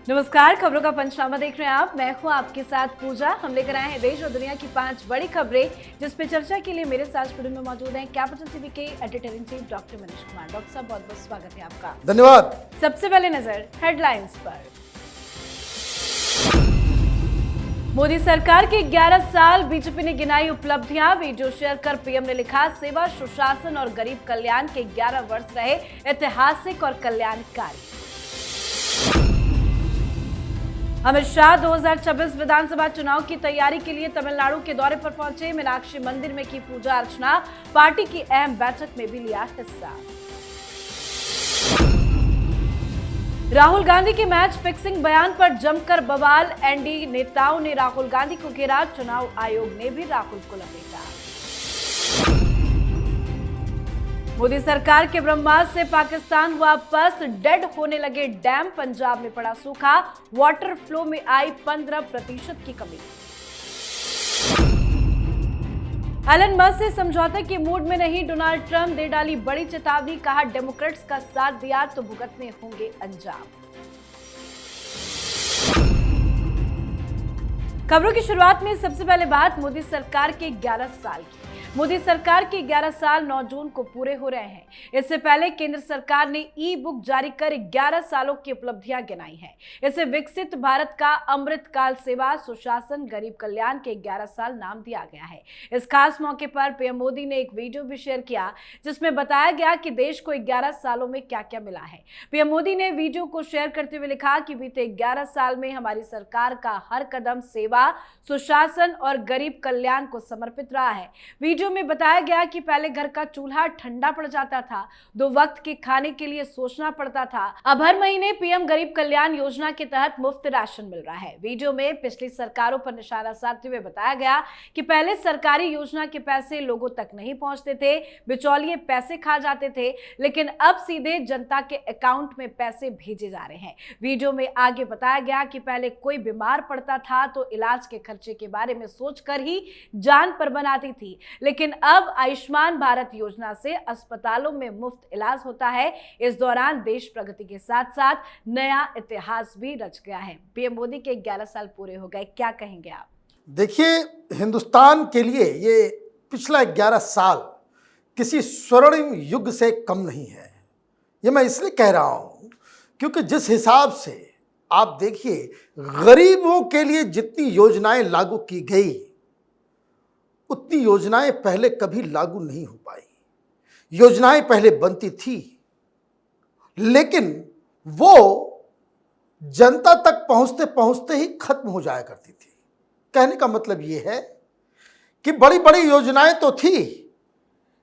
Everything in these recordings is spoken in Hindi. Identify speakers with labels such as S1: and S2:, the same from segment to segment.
S1: नमस्कार, खबरों का पंचनामा देख रहे हैं आप। मैं हूं आपके साथ पूजा। हम लेकर आए हैं देश और दुनिया की 5 बड़ी खबरें, जिस पे चर्चा के लिए मेरे साथ स्टूडियो में मौजूद हैं कैपिटल टीवी के editor in chief doctor Manish Kumar. Doctor साहब, बहुत बहुत स्वागत है आपका।
S2: धन्यवाद।
S1: सबसे पहले नजर हेडलाइंस पर। मोदी सरकार के 11 साल, बीजेपी ने गिनाई उपलब्धियां। वीडियो शेयर कर पीएम ने लिखा, सेवा, सुशासन और गरीब कल्याण के 11 वर्ष रहे ऐतिहासिक और कल्याणकारी। अमित शाह 2026 विधानसभा चुनाव की तैयारी के लिए तमिलनाडु के दौरे पर पहुंचे। मीनाक्षी मंदिर में की पूजा अर्चना, पार्टी की अहम बैठक में भी लिया हिस्सा। राहुल गांधी के मैच फिक्सिंग बयान पर जमकर बवाल, एनडीए नेताओं ने राहुल गांधी को घेरा। चुनाव आयोग ने भी राहुल को लपेटा। मोदी सरकार के ब्रह्मास्त्र से पाकिस्तान हुआ पस्त, डेड होने लगे डैम। पंजाब में पड़ा सूखा, वाटर फ्लो में आई 15% की कमी। एलन मस्क से समझौते के मूड में नहीं डोनाल्ड ट्रंप, दे डाली बड़ी चेतावनी। कहा, डेमोक्रेट्स का साथ दिया तो भुगतने होंगे अंजाम। खबरों की शुरुआत में सबसे पहले बात मोदी सरकार के 11 साल की। मोदी सरकार के 11 साल 9 जून को पूरे हो रहे हैं। इससे पहले केंद्र सरकार ने ई बुक जारी कर 11 सालों की उपलब्धियां गिनाई हैं। इसे विकसित भारत का अमृत काल, सेवा, सुशासन, गरीब कल्याण के 11 साल नाम दिया गया है। इस खास मौके पर पीएम मोदी ने एक वीडियो भी शेयर किया, जिसमें बताया गया कि देश को 11 सालों में क्या क्या मिला है। पीएम मोदी ने वीडियो को शेयर करते हुए लिखा कि बीते 11 साल में हमारी सरकार का हर कदम सेवा, सुशासन और गरीब कल्याण को समर्पित रहा है। वीडियो में बताया गया कि पहले घर का चूल्हा ठंडा पड़ जाता था, 2 वक्त के खाने के लिए सोचना पड़ता था। अब हर महीने पीएम गरीब कल्याण योजना के तहत मुफ्त राशन मिल रहा है। वीडियो में पिछली सरकारों पर निशाना साधते हुए बताया गया कि पहले सरकारी योजना के पैसे लोगों तक नहीं पहुंचते थे, बिचौलिए पैसे खा जाते थे, लेकिन अब सीधे जनता के अकाउंट में पैसे भेजे जा रहे हैं। वीडियो में आगे बताया गया कि पहले कोई बीमार पड़ता था तो इलाज के खर्चे के बारे में सोचकर ही जान पर बनाती थी, लेकिन अब आयुष्मान भारत योजना से अस्पतालों में मुफ्त इलाज होता है। इस दौरान देश प्रगति के साथ साथ नया इतिहास भी रच गया है। पीएम मोदी के 11 साल पूरे हो गए, क्या कहेंगे आप?
S2: देखिए, हिंदुस्तान के लिए ये पिछला 11 साल किसी स्वर्णिम युग से कम नहीं है। ये मैं इसलिए कह रहा हूँ क्योंकि जिस हिसाब से आप देखिए, गरीबों के लिए जितनी योजनाएं लागू की गई, उतनी योजनाएं पहले कभी लागू नहीं हो पाई। योजनाएं पहले बनती थी, लेकिन वो जनता तक पहुंचते पहुंचते ही खत्म हो जाया करती थी। कहने का मतलब ये है कि बड़ी बड़ी योजनाएं तो थी,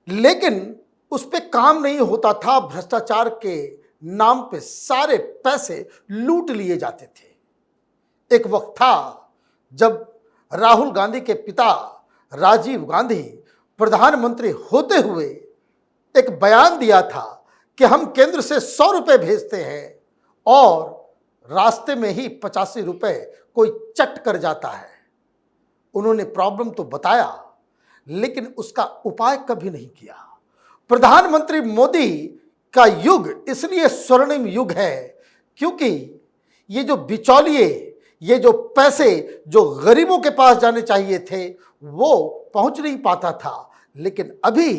S2: लेकिन उस पर काम नहीं होता था। भ्रष्टाचार के नाम पे सारे पैसे लूट लिए जाते थे। एक वक्त था जब राहुल गांधी के पिता राजीव गांधी प्रधानमंत्री होते हुए एक बयान दिया था कि हम केंद्र से 100 रुपये भेजते हैं और रास्ते में ही 85 रुपये कोई चट कर जाता है। उन्होंने प्रॉब्लम तो बताया, लेकिन उसका उपाय कभी नहीं किया। प्रधानमंत्री मोदी का युग इसलिए स्वर्णिम युग है क्योंकि ये जो बिचौलिए, ये जो पैसे जो गरीबों के पास जाने चाहिए थे, वो पहुंच नहीं पाता था। लेकिन अभी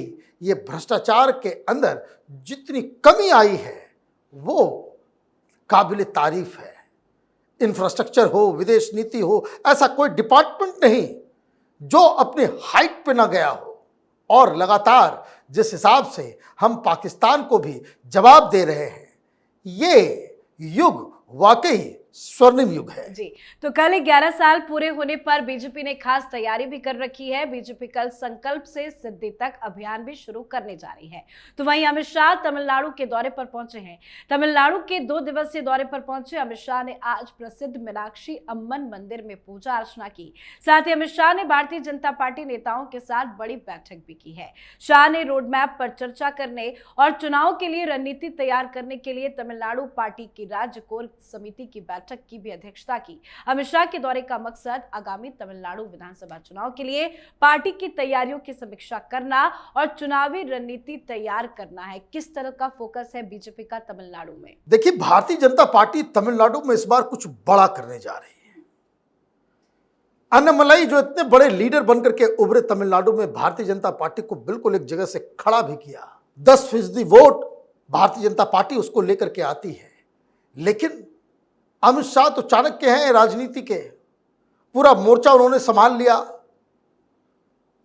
S2: ये भ्रष्टाचार के अंदर जितनी कमी आई है वो काबिल तारीफ है। इंफ्रास्ट्रक्चर हो, विदेश नीति हो, ऐसा कोई डिपार्टमेंट नहीं जो अपने हाइट पे ना गया हो। और लगातार जिस हिसाब से हम पाकिस्तान को भी जवाब दे रहे हैं, ये युग वाकई स्वर्णिम युग है
S1: जी। तो कल 11 साल पूरे होने पर बीजेपी ने खास तैयारी भी कर रखी है। बीजेपी कल संकल्प से सिद्धि तक अभियान भी शुरू करने जा रही है। तो वहीं अमित शाह तमिलनाडु के दौरे पर पहुंचे हैं। तमिलनाडु के 2 दिवसीय दौरे पर पहुंचे अमित शाह ने आज प्रसिद्ध मीनाक्षी अम्मन मंदिर में पूजा अर्चना की। साथ ही अमित शाह ने भारतीय जनता पार्टी नेताओं के साथ बड़ी बैठक भी की है। शाह ने रोड मैप पर चर्चा करने और चुनाव के लिए रणनीति तैयार करने के लिए तमिलनाडु पार्टी की राज्य कोर समिति की बैठक बैठक की भी अध्यक्षता की। अमित शाह के दौरे का मकसद आगामी तमिलनाडु विधानसभा चुनाव के लिए पार्टी की तैयारियों की समीक्षा करना और चुनावी रणनीति तैयार करना है। किस तरह का फोकस है बीजेपी का तमिलनाडु में?
S2: देखिए, भारतीय जनता पार्टी तमिलनाडु में इस बार कुछ बड़ा करने जा रही है। अन्नामलाई जो इतने बड़े लीडर बनकर के उभरे तमिलनाडु में, भारतीय जनता पार्टी को बिल्कुल एक जगह से खड़ा भी किया। 10% वोट भारतीय जनता पार्टी उसको लेकर के आती है। लेकिन अमित शाह तो चाणक्य हैं राजनीति के, पूरा मोर्चा उन्होंने संभाल लिया,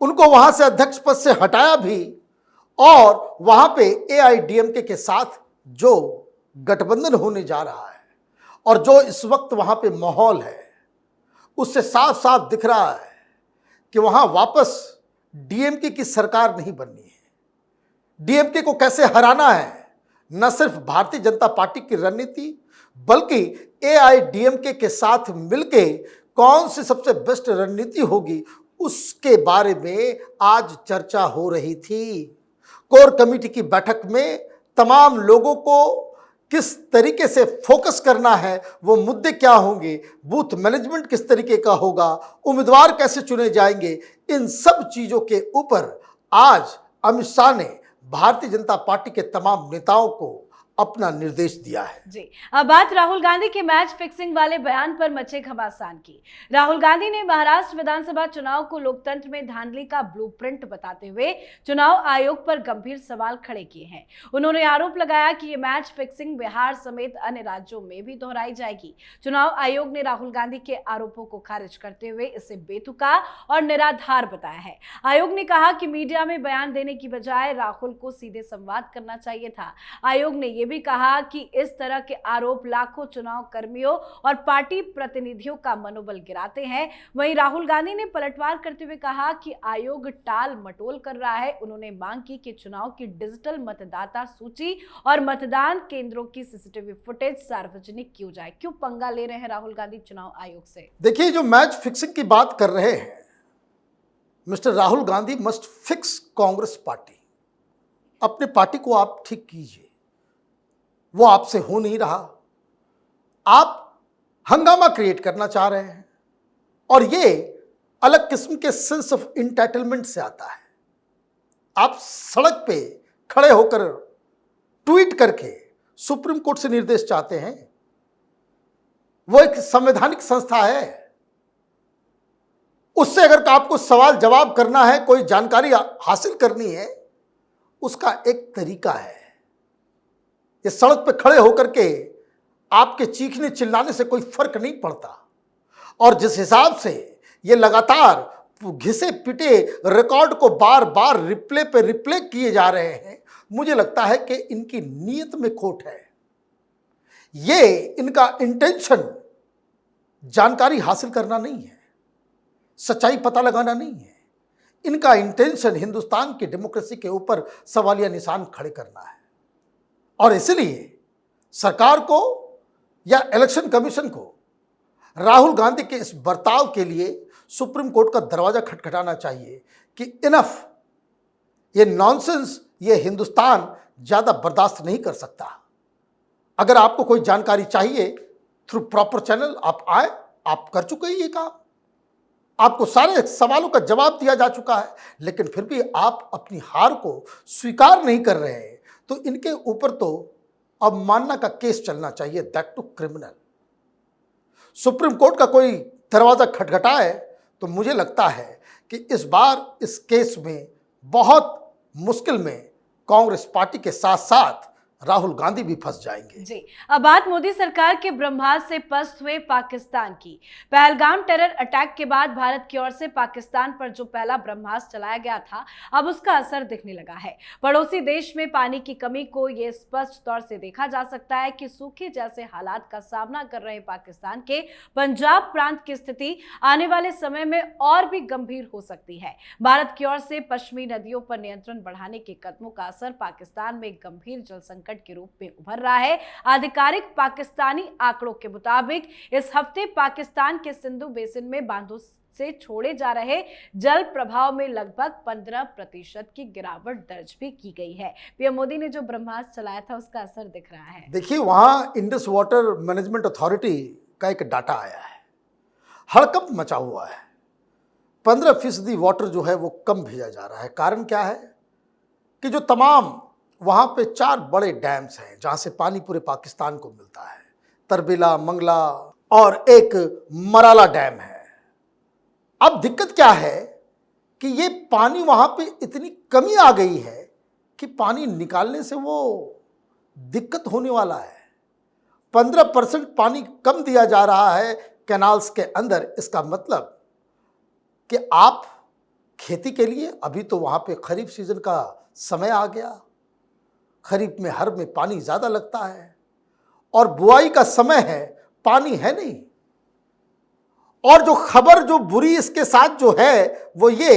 S2: उनको वहां से अध्यक्ष पद से हटाया भी, और वहां पे एआईडीएमके के साथ जो गठबंधन होने जा रहा है और जो इस वक्त वहां पे माहौल है, उससे साफ साफ दिख रहा है कि वहां वापस डीएमके की सरकार नहीं बननी है। डीएमके को कैसे हराना है, न सिर्फ भारतीय जनता पार्टी की रणनीति बल्कि एआईडीएमके के साथ मिलके कौन सी सबसे बेस्ट रणनीति होगी, उसके बारे में आज चर्चा हो रही थी। कोर कमेटी की बैठक में तमाम लोगों को किस तरीके से फोकस करना है, वो मुद्दे क्या होंगे, बूथ मैनेजमेंट किस तरीके का होगा, उम्मीदवार कैसे चुने जाएंगे, इन सब चीजों के ऊपर आज अमित शाह ने भारतीय जनता पार्टी के तमाम नेताओं को अपना निर्देश दिया है।
S1: जी, अब बात राहुल गांधी के मैच फिक्सिंग वाले बयान पर मचे घमासान की। राहुल गांधी ने महाराष्ट्र विधानसभा चुनाव को लोकतंत्र में धांधली का ब्लूप्रिंट बताते हुए चुनाव आयोग पर गंभीर सवाल खड़े किए हैं। उन्होंने आरोप लगाया कि ये मैच फिक्सिंग बिहार समेत अन्य राज्यों में भी दोहराई जाएगी। चुनाव आयोग ने राहुल गांधी के आरोपों को खारिज करते हुए इसे बेतुका और निराधार बताया है। आयोग ने कहा कि मीडिया में बयान देने की बजाय राहुल को सीधे संवाद करना चाहिए था। आयोग ने भी कहा कि इस तरह के आरोप लाखों चुनाव कर्मियों और पार्टी प्रतिनिधियों का मनोबल गिराते हैं। वहीं राहुल गांधी ने पलटवार करते हुए कहा कि आयोग टाल मटोल कर रहा है। उन्होंने मांग की कि चुनाव की डिजिटल मतदाता सूची और मतदान केंद्रों की सीसीटीवी फुटेज सार्वजनिक की जाए। क्यों पंगा ले रहे हैं राहुल गांधी चुनाव आयोग से?
S2: देखिए, जो मैच फिक्सिंग की बात कर रहे हैं, mister Rahul Gandhi must fix Congress party. अपने पार्टी को आप ठीक कीजिए, वो आपसे हो नहीं रहा। आप हंगामा क्रिएट करना चाह रहे हैं और ये अलग किस्म के सेंस ऑफ इंटाइटलमेंट से आता है। आप सड़क पे खड़े होकर ट्वीट करके सुप्रीम कोर्ट से निर्देश चाहते हैं। वो एक संवैधानिक संस्था है, उससे अगर आपको सवाल जवाब करना है, कोई जानकारी हासिल करनी है, उसका एक तरीका है। ये सड़क पे खड़े होकर के आपके चीखने चिल्लाने से कोई फर्क नहीं पड़ता। और जिस हिसाब से ये लगातार घिसे पिटे रिकॉर्ड को बार बार रिप्ले पे रिप्ले किए जा रहे हैं, मुझे लगता है कि इनकी नीयत में खोट है। ये इनका इंटेंशन जानकारी हासिल करना नहीं है, सच्चाई पता लगाना नहीं है। इनका इंटेंशन हिंदुस्तान की डेमोक्रेसी के ऊपर सवालिया निशान खड़े करना है। और इसलिए सरकार को या इलेक्शन कमीशन को राहुल गांधी के इस बर्ताव के लिए सुप्रीम कोर्ट का दरवाजा खटखटाना चाहिए कि इनफ, ये नॉनसेंस, ये हिंदुस्तान ज़्यादा बर्दाश्त नहीं कर सकता। अगर आपको कोई जानकारी चाहिए थ्रू प्रॉपर चैनल आप आए, आप कर चुके हैं ये काम, आपको सारे सवालों का जवाब दिया जा चुका है, लेकिन फिर भी आप अपनी हार को स्वीकार नहीं कर रहे हैं, तो इनके ऊपर तो अवमानना का केस चलना चाहिए, that to criminal. Supreme court का कोई दरवाजा खटखटाए तो मुझे लगता है कि इस बार इस केस में बहुत मुश्किल में कांग्रेस पार्टी के साथ साथ राहुल गांधी भी फंस जाएंगे।
S1: जी, अब बात मोदी सरकार के ब्रह्मास्त्र से पस्त हुए पाकिस्तान की। पहलगाम टेरर अटैक के बाद भारत की ओर से पाकिस्तान पर जो पहला ब्रह्मास्त्र चलाया गया था, अब उसका असर दिखने लगा है। पड़ोसी देश में पानी की कमी को यह स्पष्ट तौर से देखा जा सकता है कि सूखे जैसे हालात का सामना कर रहे पाकिस्तान के पंजाब प्रांत की स्थिति आने वाले समय में और भी गंभीर हो सकती है। भारत की ओर से पश्चिमी नदियों पर नियंत्रण बढ़ाने के कदमों का असर पाकिस्तान में गंभीर जल संकट के रूप में उभर रहा है। आधिकारिक पाकिस्तानी आंकड़ों के मुताबिक इस हफ्ते पाकिस्तान के सिंधु बेसिन में बांधों से छोड़े जा रहे जल प्रभाव में लगभग 15% की गिरावट दर्ज भी की गई है। पीएम मोदी ने जो ब्रह्मास्त्र चलाया था उसका असर दिख रहा है।
S2: देखिए, वहां इंडस वाटर मैनेजमेंट अथॉरिटी का एक डाटा आया है, हड़कंप मचा हुआ है। 15% वाटर जो है वो कम भेजा जा रहा है। कारण क्या है कि जो तमाम वहाँ पे 4 बड़े डैम्स हैं जहाँ से पानी पूरे पाकिस्तान को मिलता है, तरबेला, मंगला और एक मराला डैम है। अब दिक्कत क्या है कि ये पानी वहाँ पे इतनी कमी आ गई है कि पानी निकालने से वो दिक्कत होने वाला है। 15% पानी कम दिया जा रहा है कैनाल्स के अंदर। इसका मतलब कि आप खेती के लिए, अभी तो वहाँ पे खरीफ सीजन का समय आ गया, खरीफ में हर में पानी ज़्यादा लगता है और बुआई का समय है, पानी है नहीं। और जो खबर जो बुरी इसके साथ जो है वो ये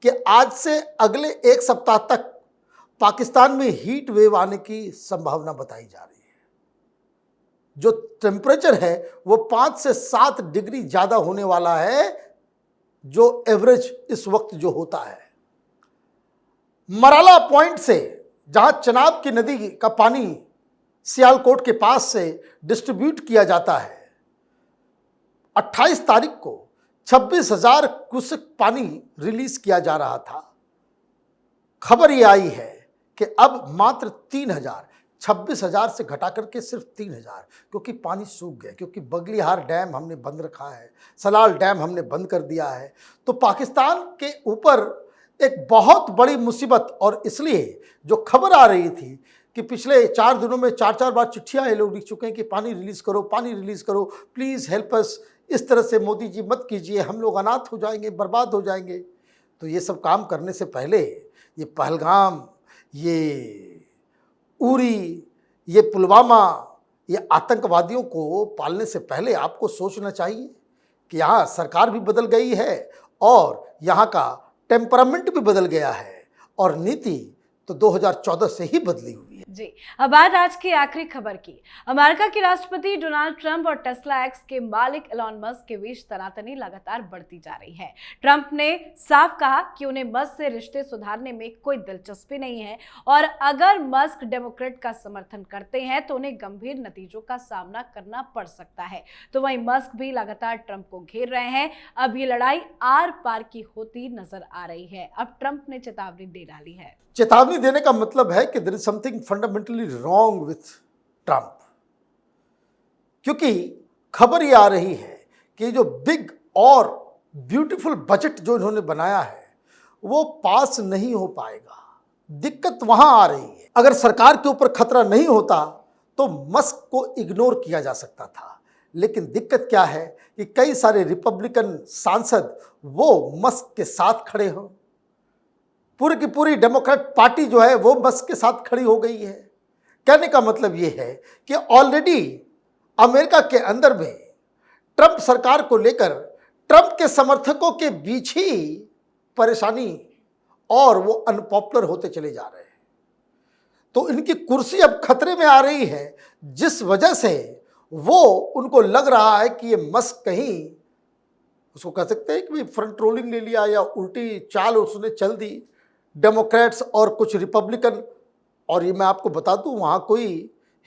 S2: कि आज से अगले 1 सप्ताह तक पाकिस्तान में हीट वेव आने की संभावना बताई जा रही है। जो टेम्परेचर है वो 5 से 7 डिग्री ज़्यादा होने वाला है जो एवरेज इस वक्त जो होता है। मराला पॉइंट से जहां चनाब की नदी का पानी सियालकोट के पास से डिस्ट्रीब्यूट किया जाता है, 28 तारीख को 26,000 क्यूसेक पानी रिलीज किया जा रहा था। खबर ये आई है कि अब मात्र 3,000, 26,000 से घटा करके सिर्फ 3,000, क्योंकि पानी सूख गया, क्योंकि बगलीहार डैम हमने बंद रखा है, सलाल डैम हमने बंद कर दिया है। तो पाकिस्तान के ऊपर एक बहुत बड़ी मुसीबत, और इसलिए जो खबर आ रही थी कि पिछले 4 दिनों में 4-4 बार चिट्ठियाँ ये लोग लिख चुके हैं कि पानी रिलीज़ करो, पानी रिलीज़ करो, प्लीज़ हेल्प अस, इस तरह से मोदी जी मत कीजिए, हम लोग अनाथ हो जाएंगे, बर्बाद हो जाएंगे। तो ये सब काम करने से पहले ये पहलगाम, ये उरी, ये पुलवामा, ये आतंकवादियों को पालने से पहले आपको सोचना चाहिए कि यहाँ सरकार भी बदल गई है और यहाँ का टेम्परामेंट भी बदल गया है और नीति तो 2014 से ही बदली हुई है।
S1: जी, अब बात आज की आखिरी खबर की। अमेरिका के राष्ट्रपति डोनाल्ड ट्रंप और टेस्ला एक्स के मालिक एलॉन मस्क के बीच तनातनी लगातार बढ़ती जा रही है। ट्रंप ने साफ कहा कि उन्हें मस्क से रिश्ते सुधारने में कोई दिलचस्पी नहीं है और अगर मस्क डेमोक्रेट का समर्थन करते हैं तो उन्हें गंभीर नतीजों का सामना करना पड़ सकता है। तो वहीं मस्क भी लगातार ट्रंप को घेर रहे हैं। अब ये लड़ाई आर पार की होती नजर आ रही है। अब ट्रंप ने चेतावनी दे डाली है।
S2: चेतावनी देने का मतलब है कि there is something fundamentally wrong with Trump, क्योंकि खबर ये आ रही है कि जो बिग और ब्यूटीफुल बजट जो इन्होंने बनाया है वो पास नहीं हो पाएगा। दिक्कत वहां आ रही है। अगर सरकार के ऊपर खतरा नहीं होता तो मस्क को इग्नोर किया जा सकता था, लेकिन दिक्कत क्या है कि कई सारे रिपब्लिकन सांसद वो मस्क के साथ खड़े हों। पूरी की पूरी डेमोक्रेट पार्टी जो है वो मस्क के साथ खड़ी हो गई है। कहने का मतलब ये है कि ऑलरेडी अमेरिका के अंदर में ट्रंप सरकार को लेकर ट्रंप के समर्थकों के बीच ही परेशानी और वो अनपॉपुलर होते चले जा रहे हैं। तो इनकी कुर्सी अब खतरे में आ रही है, जिस वजह से वो उनको लग रहा है कि ये मस्क कहीं, उसको कह सकते हैं कि फ्रंट रोलिंग ले लिया या उल्टी चाल उसने चल दी डेमोक्रेट्स और कुछ रिपब्लिकन। और ये मैं आपको बता दूं, वहाँ कोई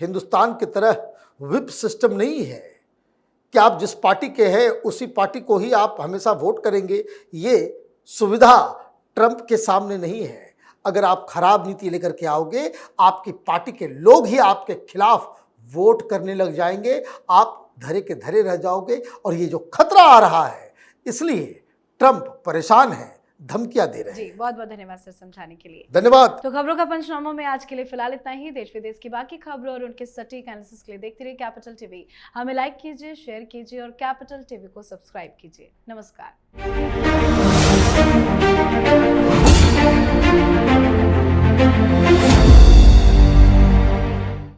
S2: हिंदुस्तान की तरह विप सिस्टम नहीं है कि आप जिस पार्टी के हैं उसी पार्टी को ही आप हमेशा वोट करेंगे। ये सुविधा ट्रंप के सामने नहीं है। अगर आप खराब नीति लेकर के आओगे, आपकी पार्टी के लोग ही आपके खिलाफ वोट करने लग जाएंगे, आप धरे के धरे रह जाओगे। और ये जो खतरा आ रहा है, इसलिए ट्रंप परेशान है, धमकियां दे रहे हैं।
S1: जी, बहुत बहुत धन्यवाद सर समझाने के लिए।
S2: धन्यवाद।
S1: तो खबरों का पंचनामा में आज के लिए फिलहाल इतना ही। देश विदेश की बाकी खबरों और उनके सटीक एनालिसिस के लिए देखते रहिए कैपिटल टीवी। हमें लाइक कीजिए, शेयर कीजिए और कैपिटल टीवी को सब्सक्राइब कीजिए। नमस्कार।